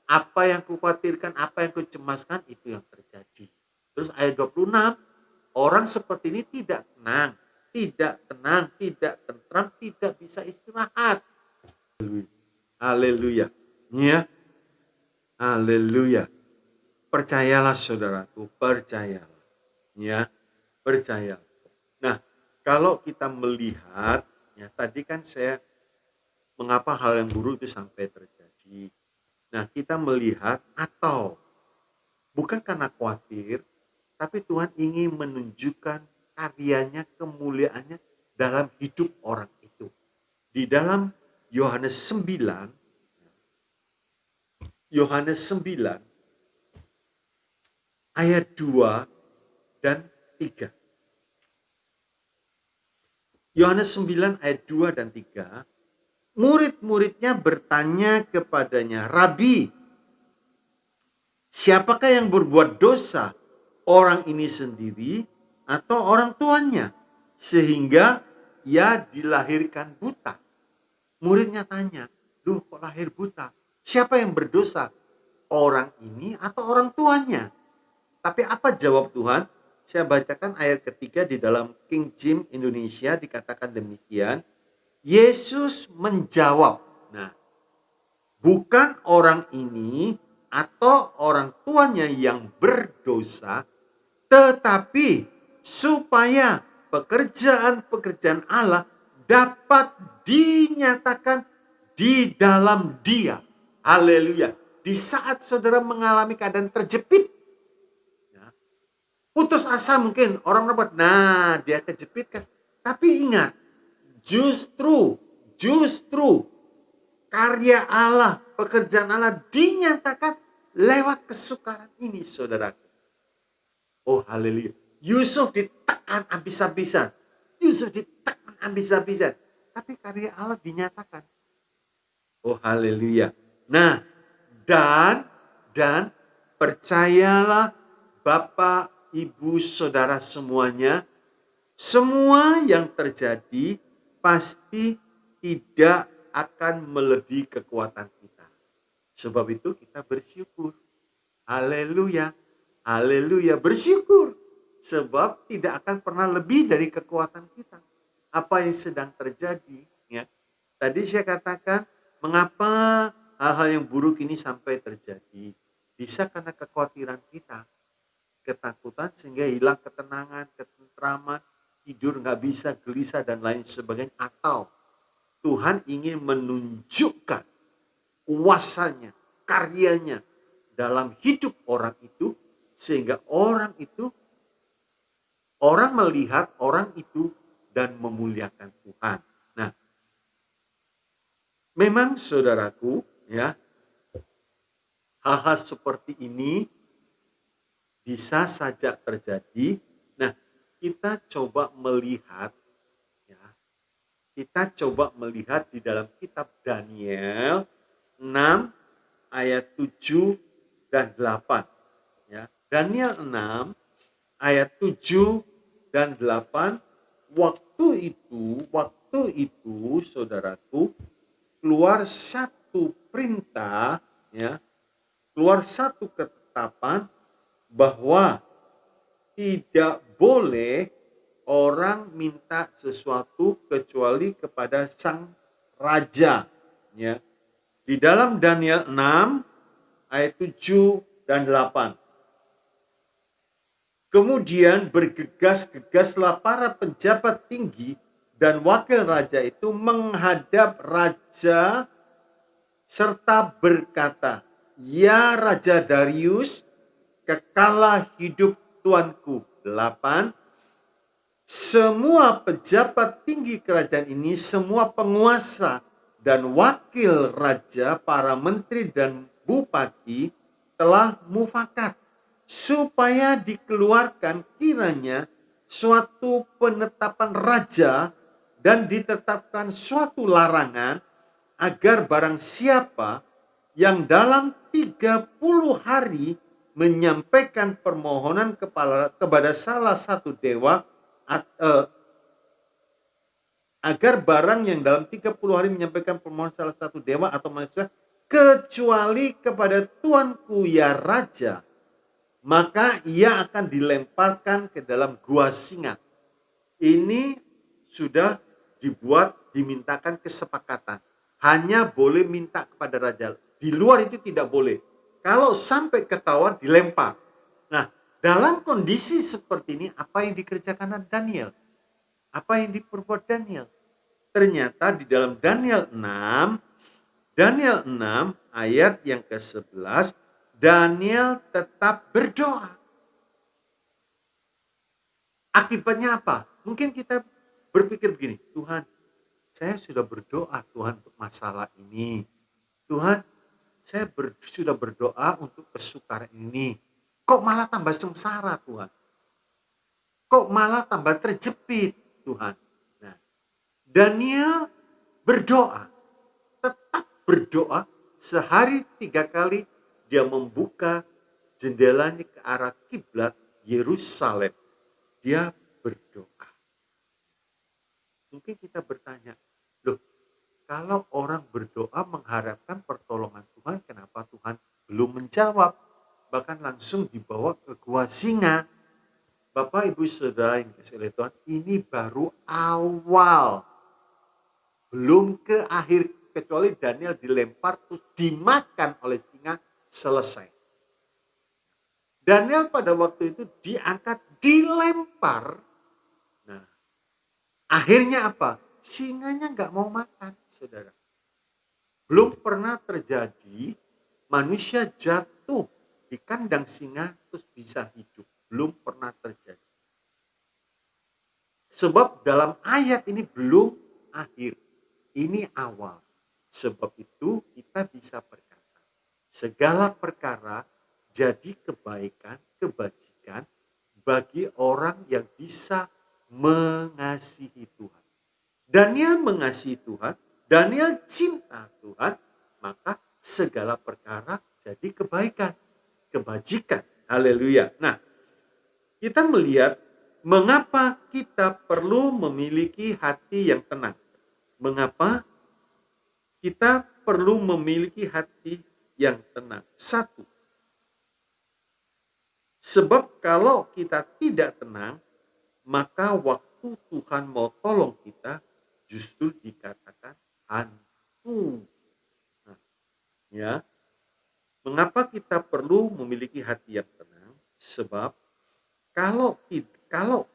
apa yang kukhawatirkan, apa yang kucemaskan itu yang terjadi. Terus ayat 26, orang seperti ini tidak tenang, tidak tentram, tidak bisa istirahat. Haleluya. Ya. Haleluya. Percayalah saudaraku, percayalah. Ya, percaya. Nah, kalau kita melihat, ya tadi kan saya mengapa hal yang buruk itu sampai terjadi. Nah, kita melihat atau bukan karena khawatir, tapi Tuhan ingin menunjukkan karyanya, kemuliaannya dalam hidup orang itu. Di dalam Yohanes 9 ayat 2 dan 3. Yohanes 9 ayat 2 dan 3, murid-muridnya bertanya kepadanya, "Rabi, siapakah yang berbuat dosa? Orang ini sendiri atau orang tuanya? Sehingga ia dilahirkan buta." Muridnya tanya, "Duh, kok lahir buta? Siapa yang berdosa? Orang ini atau orang tuanya?" Tapi apa jawab Tuhan? Saya bacakan ayat ketiga di dalam King James Indonesia, dikatakan demikian. Yesus menjawab, nah, bukan orang ini atau orang tuanya yang berdosa, tetapi supaya pekerjaan-pekerjaan Allah dapat dinyatakan di dalam Dia. Haleluya. Di saat saudara mengalami keadaan terjepit, ya, putus asa mungkin, orang berbuat, nah dia kejepit kan. Tapi ingat, justru karya Allah, pekerjaan Allah dinyatakan lewat kesukaran ini, saudaraku. Oh haleluya. Yusuf ditekan habis-habisan. Yusuf ditekan habis-habisan. Tapi karya Allah dinyatakan. Oh haleluya. Nah, dan percayalah Bapak, Ibu, Saudara semuanya, semua yang terjadi pasti tidak akan melebihi kekuatan kita. Sebab itu kita bersyukur. Haleluya. Haleluya, bersyukur. Sebab tidak akan pernah lebih dari kekuatan kita. Apa yang sedang terjadi, ya. Tadi saya katakan, mengapa hal-hal yang buruk ini sampai terjadi? Bisa karena kekhawatiran kita, ketakutan sehingga hilang ketenangan, ketentraman, tidur nggak bisa, gelisah dan lain sebagainya. Atau Tuhan ingin menunjukkan kuasanya, karyanya dalam hidup orang itu, sehingga orang melihat orang itu dan memuliakan Tuhan. Nah, memang saudaraku, ya, hal-hal seperti ini bisa saja terjadi. Nah, kita coba melihat, ya, kita coba melihat di dalam kitab Daniel 6 ayat 7 dan 8. Ya, Daniel 6 ayat 7 dan 8. Waktu itu saudaraku, keluar satu perintah, ya, keluar satu ketetapan bahwa tidak boleh orang minta sesuatu kecuali kepada sang raja, ya. Di dalam Daniel 6 ayat 7 dan 8. Kemudian bergegas-gegaslah para pejabat tinggi dan wakil raja itu menghadap raja serta berkata, "Ya Raja Darius, kekalah hidup tuanku." 8. Semua pejabat tinggi kerajaan ini, semua penguasa dan wakil raja, para menteri dan bupati telah mufakat supaya dikeluarkan kiranya suatu penetapan raja dan ditetapkan suatu larangan agar barang siapa yang dalam 30 hari menyampaikan permohonan kepada salah satu dewa, agar barang yang dalam 30 hari menyampaikan permohonan salah satu dewa atau manusia, kecuali kepada tuanku ya raja, maka ia akan dilemparkan ke dalam gua singa. Ini sudah dimintakan kesepakatan. Hanya boleh minta kepada raja. Di luar itu tidak boleh. Kalau sampai ketahuan, dilempar. Nah, dalam kondisi seperti ini, apa yang dikerjakan Daniel? Apa yang diperbuat Daniel? Ternyata di dalam Daniel 6 ayat yang ke-11, Daniel tetap berdoa. Akibatnya apa? Mungkin kita berpikir begini, Tuhan, saya sudah berdoa Tuhan untuk masalah ini. Tuhan, saya sudah berdoa untuk kesukaran ini. Kok malah tambah sengsara Tuhan? Kok malah tambah terjepit Tuhan? Nah, Daniel berdoa, tetap berdoa, sehari 3 kali dia membuka jendelanya ke arah kiblat Yerusalem. Dia berdoa. Mungkin kita bertanya, loh, kalau orang berdoa mengharapkan pertolongan Tuhan, kenapa Tuhan belum menjawab? Bahkan langsung dibawa ke gua singa. Bapak, Ibu, Saudara yang dikasihi oleh Tuhan, ini baru awal. Belum ke akhir, kecuali Daniel dilempar terus dimakan oleh singa, selesai. Daniel pada waktu itu diangkat, dilempar. Nah, akhirnya apa? Singanya nggak mau makan, saudara. Belum pernah terjadi manusia jatuh di kandang singa terus bisa hidup. Belum pernah terjadi. Sebab dalam ayat ini belum akhir. Ini awal. Sebab itu kita bisa berkata, segala perkara jadi kebaikan, kebajikan bagi orang yang bisa mengasihi Tuhan. Daniel mengasihi Tuhan, Daniel cinta Tuhan, maka segala perkara jadi kebaikan, kebajikan. Haleluya. Nah, kita melihat mengapa kita perlu memiliki hati yang tenang. Mengapa kita perlu memiliki hati yang tenang? Satu, sebab kalau kita tidak tenang, maka waktu Tuhan mau tolong kita, justru dikatakan hantu. Nah, ya, mengapa kita perlu memiliki hati yang tenang? Sebab kalau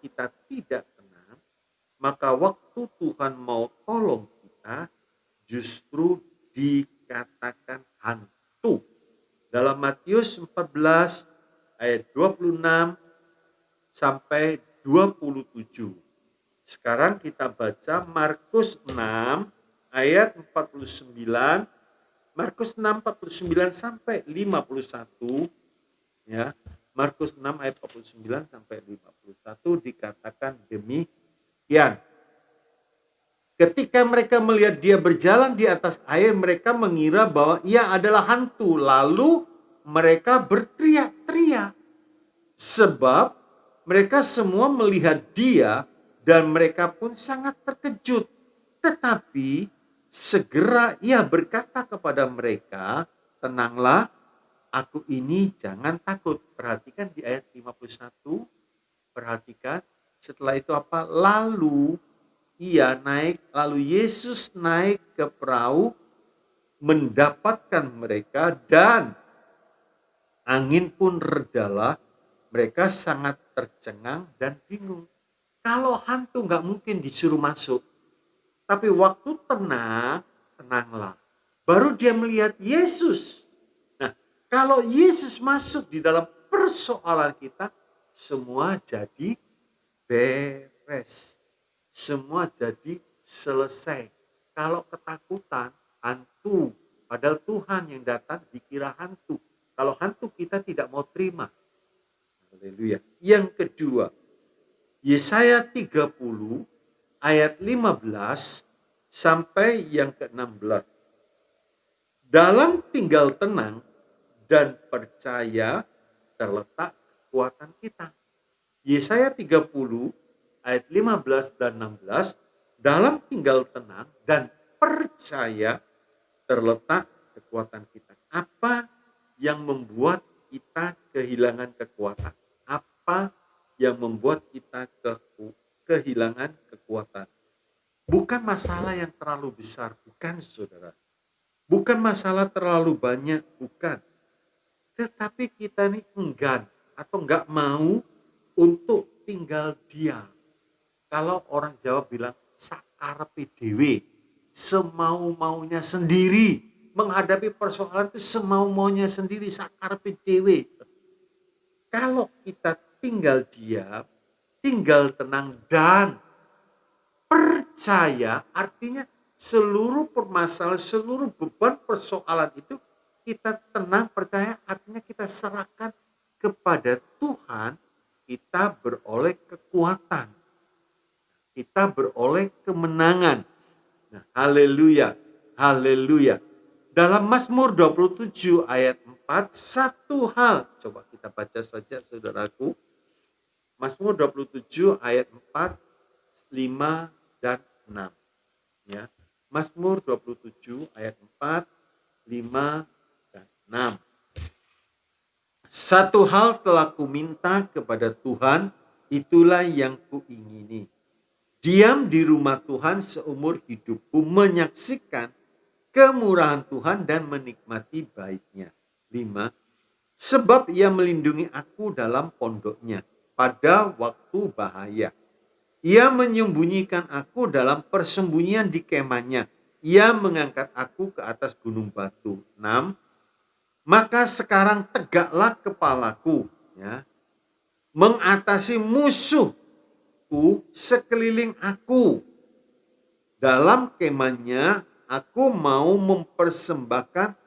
kita tidak tenang, maka waktu Tuhan mau tolong kita, justru dikatakan hantu. Dalam Matius 14 ayat 26 sampai 27. Sekarang kita baca Markus 6 ayat 49, Markus 6 49 sampai 51, ya. Markus 6 ayat 49 sampai 51 dikatakan demikian. Ketika mereka melihat dia berjalan di atas air, mereka mengira bahwa ia adalah hantu. Lalu mereka berteriak-teriak. Sebab mereka semua melihat dia dan mereka pun sangat terkejut. Tetapi segera ia berkata kepada mereka, tenanglah, aku ini, jangan takut. Perhatikan di ayat 51, perhatikan setelah itu apa? Lalu Yesus naik ke perahu mendapatkan mereka dan angin pun redalah. Mereka sangat tercengang dan bingung. Kalau hantu nggak mungkin disuruh masuk. Tapi waktu tenang, tenanglah. Baru dia melihat Yesus. Nah, kalau Yesus masuk di dalam persoalan kita, semua jadi beres. Semua jadi selesai. Kalau ketakutan, hantu. Padahal Tuhan yang datang dikira hantu. Kalau hantu kita tidak mau terima. Haleluya. Yang kedua, Yesaya 30 ayat 15 sampai yang ke-16. Dalam tinggal tenang dan percaya terletak kekuatan kita. Yesaya 30 ayat 15 dan 16, dalam tinggal tenang dan percaya terletak kekuatan kita. Apa yang membuat kita kehilangan kekuatan? Apa yang membuat kita kehilangan kekuatan? Bukan masalah yang terlalu besar, bukan, saudara. Bukan masalah terlalu banyak, bukan. Tetapi kita ini enggan atau enggak mau untuk tinggal diam. Kalau orang Jawa bilang sakarepe dhewe, semau-maunya sendiri. Menghadapi persoalan itu semau-maunya sendiri, sakarepe dhewe. Kalau kita tinggal diam, tinggal tenang dan percaya, artinya seluruh permasalahan, seluruh beban persoalan itu kita tenang, percaya, artinya kita serahkan kepada Tuhan, kita beroleh kekuatan. kita beroleh kemenangan. Nah, haleluya, haleluya. Dalam Mazmur 27 ayat 4, satu hal, coba kita baca saja saudaraku. Mazmur 27 ayat 4, 5, dan 6. Ya. Mazmur 27 ayat 4, 5, dan 6. Satu hal telah kuminta kepada Tuhan, itulah yang kuingini. Diam di rumah Tuhan seumur hidupku, menyaksikan kemurahan Tuhan dan menikmati baiknya. 5. Sebab ia melindungi aku dalam pondoknya pada waktu bahaya. Ia menyembunyikan aku dalam persembunyian di kemahnya. Ia mengangkat aku ke atas gunung batu. 6. Maka sekarang tegaklah kepalaku, ya, mengatasi musuhku sekeliling aku. Dalam kemahnya aku mau mempersembahkan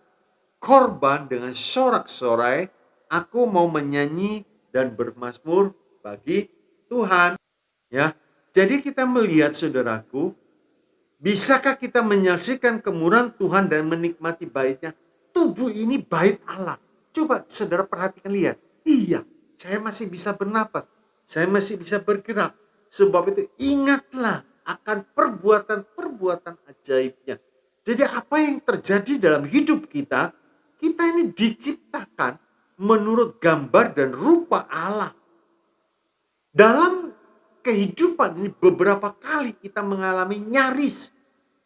korban dengan sorak-sorai. Aku mau menyanyi dan bermazmur bagi Tuhan. Ya, jadi kita melihat saudaraku, bisakah kita menyaksikan kemurahan Tuhan dan menikmati baiknya? Tubuh ini bait Allah. Coba saudara perhatikan, lihat. Iya, saya masih bisa bernapas. Saya masih bisa bergerak. Sebab itu ingatlah akan perbuatan-perbuatan ajaibnya. Jadi apa yang terjadi dalam hidup kita, kita ini diciptakan menurut gambar dan rupa Allah. Dalam kehidupan ini beberapa kali kita mengalami nyaris,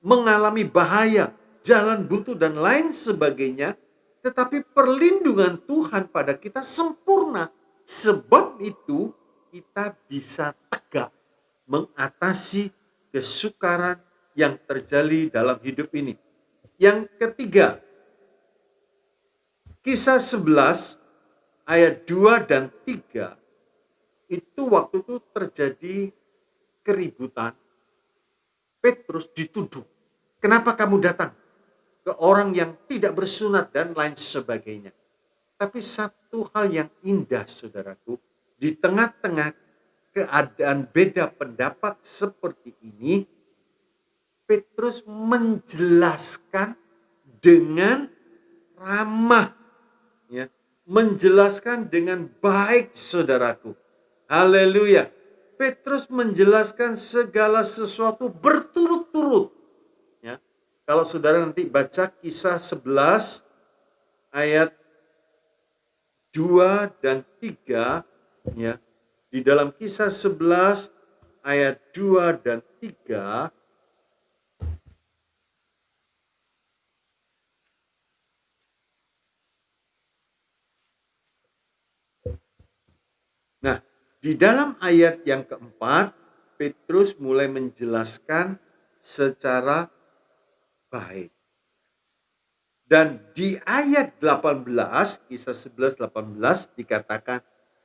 mengalami bahaya, jalan buntu dan lain sebagainya. Tetapi perlindungan Tuhan pada kita sempurna. Sebab itu kita bisa tegak mengatasi kesukaran yang terjadi dalam hidup ini. Yang ketiga, Kisah 11 ayat 2 dan 3. Itu waktu itu terjadi keributan. Petrus dituduh, kenapa kamu datang ke orang yang tidak bersunat dan lain sebagainya. Tapi satu hal yang indah saudaraku, di tengah-tengah keadaan beda pendapat seperti ini, Petrus menjelaskan dengan ramah, ya, menjelaskan dengan baik saudaraku. Haleluya. Petrus menjelaskan segala sesuatu berturut-turut. Ya. Kalau saudara nanti baca Kisah 11 ayat 2 dan 3, ya. Di dalam Kisah 11 ayat 2 dan 3, nah, di dalam ayat yang keempat, Petrus mulai menjelaskan secara baik. Dan di ayat 18, Kisah 11, 18 dikatakan,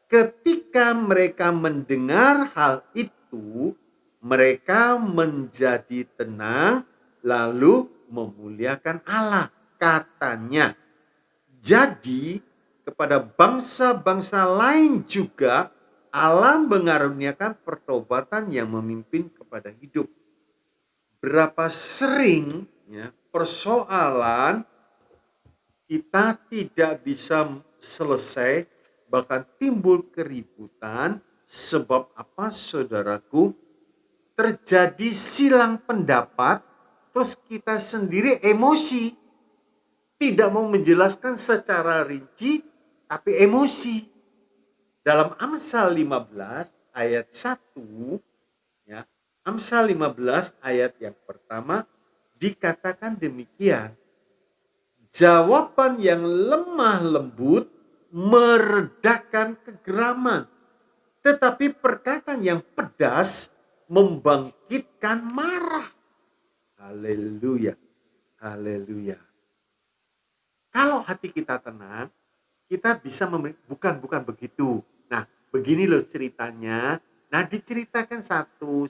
ketika mereka mendengar hal itu, mereka menjadi tenang, lalu memuliakan Allah. Katanya, jadi kepada bangsa-bangsa lain juga Allah mengaruniakan pertobatan yang memimpin kepada hidup. Berapa sering, ya, persoalan kita tidak bisa selesai, bahkan timbul keributan. Sebab apa saudaraku? Terjadi silang pendapat, terus kita sendiri emosi, tidak mau menjelaskan secara rinci, tapi emosi. Dalam Amsal 15 ayat 1, ya, Amsal 15 ayat yang pertama dikatakan demikian. Jawaban yang lemah lembut meredakan kegeraman, tetapi perkataan yang pedas membangkitkan marah. Haleluya, haleluya. Kalau hati kita tenang, kita bisa bukan begitu. Nah, begini loh ceritanya. Nah, diceritakan satu.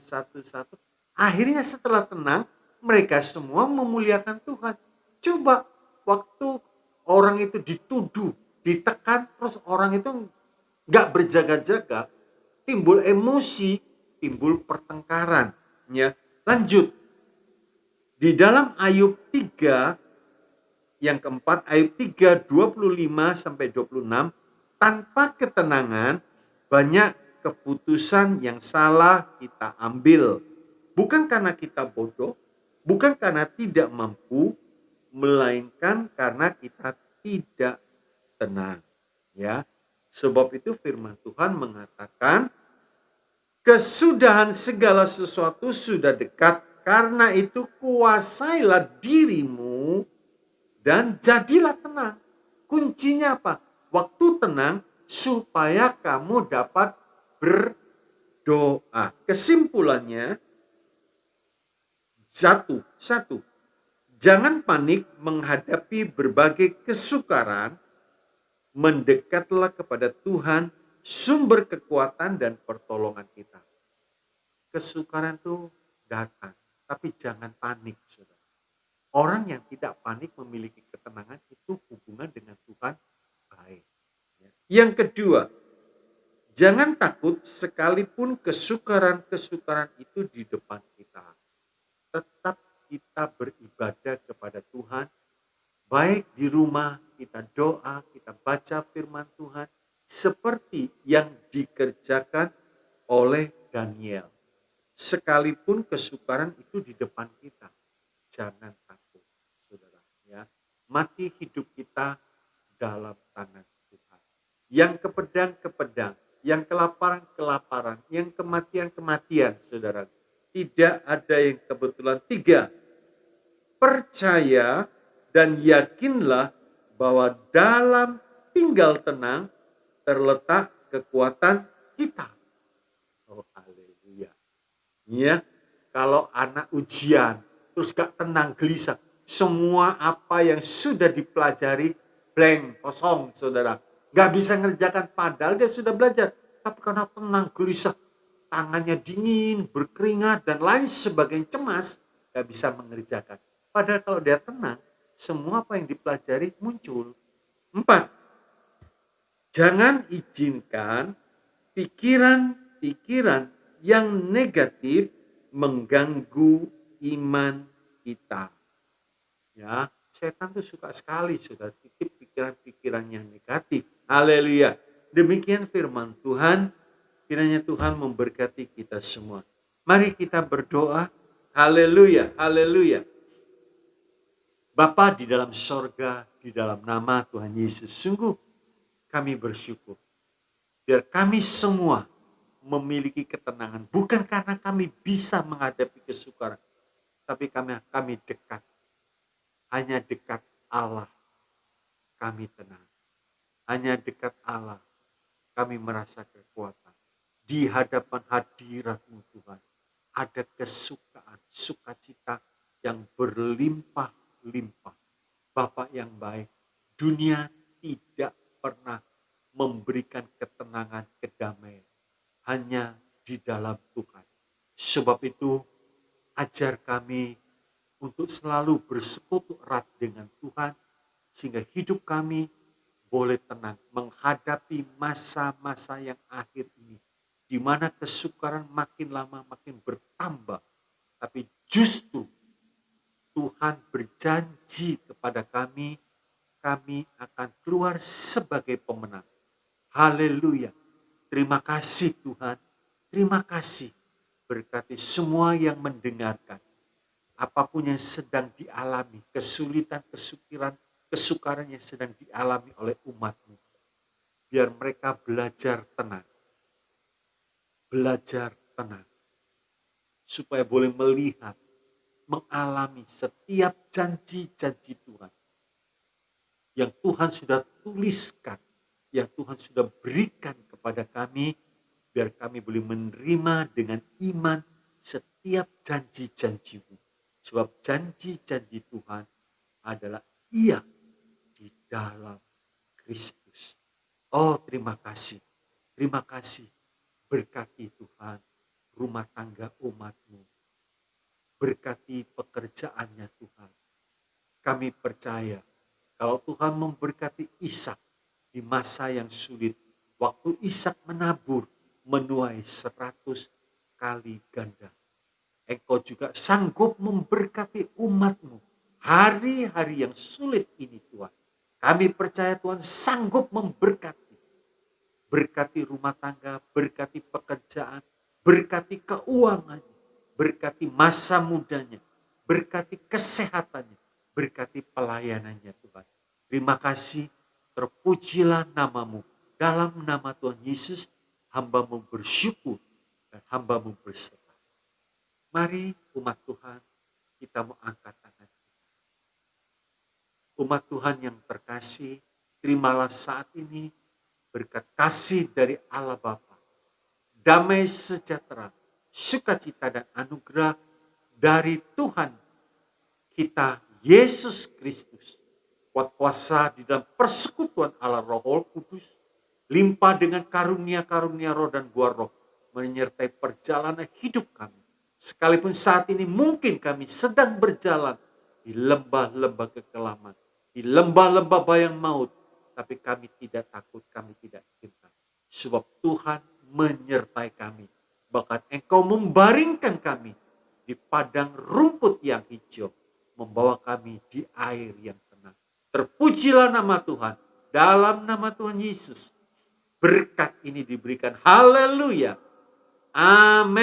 Akhirnya setelah tenang, mereka semua memuliakan Tuhan. Coba waktu orang itu dituduh, ditekan, terus orang itu nggak berjaga-jaga, timbul emosi, timbul pertengkaran. Ya, lanjut. Di dalam Ayub 3 yang keempat, Ayub 3 25-26, tanpa ketenangan banyak keputusan yang salah kita ambil. Bukan karena kita bodoh, bukan karena tidak mampu, melainkan karena kita tidak tenang. Ya, sebab itu firman Tuhan mengatakan, kesudahan segala sesuatu sudah dekat, karena itu kuasailah dirimu dan jadilah tenang. Kuncinya apa? Waktu tenang supaya kamu dapat berdoa. Kesimpulannya, satu, jangan panik menghadapi berbagai kesukaran. Mendekatlah kepada Tuhan, sumber kekuatan dan pertolongan kita. Kesukaran itu datang, tapi jangan panik, saudara. Orang yang tidak panik memiliki ketenangan, itu hubungan dengan Tuhan baik. Yang kedua, jangan takut sekalipun kesukaran-kesukaran itu di depan kita. Tetap kita beribadah kepada Tuhan, baik di rumah kita doa, kita baca firman Tuhan, seperti yang dikerjakan oleh Daniel. Sekalipun kesukaran itu di depan kita, jangan takut, saudara. Ya, mati hidup kita dalam tangan Tuhan. Yang ke pedang, yang kelaparan, yang kematian, saudara. Tidak ada yang kebetulan. 3, percaya dan yakinlah bahwa dalam tinggal tenang terletak kekuatan kita. Oh, haleluya. Ya, kalau anak ujian terus gak tenang, gelisah, semua apa yang sudah dipelajari blank, kosong, saudara. Gak bisa ngerjakan, padahal dia sudah belajar. Tapi karena tenang, gelisah, tangannya dingin, berkeringat, dan lain sebagainya, cemas, gak bisa mengerjakan. Padahal kalau dia tenang, semua apa yang dipelajari muncul. 4, jangan izinkan pikiran-pikiran yang negatif mengganggu iman kita. Ya, setan tuh suka sekali sudah titip pikiran-pikiran yang negatif. Haleluya. Demikian firman Tuhan. Kiranya Tuhan memberkati kita semua. Mari kita berdoa. Haleluya, haleluya. Bapa di dalam sorga, di dalam nama Tuhan Yesus, sungguh kami bersyukur. Biar kami semua memiliki ketenangan. Bukan karena kami bisa menghadapi kesukaran, tapi kami dekat. Hanya dekat Allah kami tenang. Hanya dekat Allah kami merasa kekuatan. Di hadapan hadirat-Mu Tuhan, ada kesukaan, sukacita yang berlimpah-limpah. Bapa yang baik, dunia tidak pernah memberikan ketenangan, kedamaian. Hanya di dalam Tuhan. Sebab itu, ajar kami untuk selalu bersekutu erat dengan Tuhan, sehingga hidup kami boleh tenang menghadapi masa-masa yang akhir ini, di mana kesukaran makin lama makin bertambah, tapi justru Tuhan berjanji kepada kami akan keluar sebagai pemenang. Haleluya. Terima kasih Tuhan, terima kasih. Berkati semua yang mendengarkan, apapun yang sedang dialami, kesulitan, kesukaran yang sedang dialami oleh umat-Mu, biar mereka belajar tenang, supaya boleh melihat, mengalami setiap janji-janji Tuhan, yang Tuhan sudah tuliskan, yang Tuhan sudah berikan kepada kami, biar kami boleh menerima dengan iman setiap janji-janji-Mu. Sebab janji-janji Tuhan adalah iya di dalam Kristus. Oh, terima kasih. Terima kasih. Berkati Tuhan rumah tangga umat-Mu. Berkati pekerjaannya Tuhan. Kami percaya kalau Tuhan memberkati Ishak di masa yang sulit, waktu Ishak menabur, menuai 100 kali ganda. Engkau juga sanggup memberkati umat-Mu hari-hari yang sulit ini Tuhan. Kami percaya Tuhan sanggup memberkati. Berkati rumah tangga, berkati pekerjaan, berkati keuangannya, berkati masa mudanya, berkati kesehatannya, berkati pelayanannya Tuhan. Terima kasih, terpujilah nama-Mu. Dalam nama Tuhan Yesus, hamba-Mu bersyukur dan hamba-Mu berserah. Mari umat Tuhan, kita mau angkat tangan. Umat Tuhan yang terkasih, terimalah saat ini berkat kasih dari Allah Bapa, damai sejahtera, sukacita dan anugerah dari Tuhan kita Yesus Kristus. Kuat kuasa di dalam persekutuan Allah Roh Kudus, limpah dengan karunia-karunia roh dan buah roh, menyertai perjalanan hidup kami. Sekalipun saat ini mungkin kami sedang berjalan di lembah-lembah kekelaman, di lembah-lembah bayang maut, tapi kami tidak takut, kami tidak gentar. Sebab Tuhan menyertai kami. Bahkan Engkau membaringkan kami di padang rumput yang hijau, membawa kami di air yang tenang. Terpujilah nama Tuhan. Dalam nama Tuhan Yesus, berkat ini diberikan. Haleluya. Amin.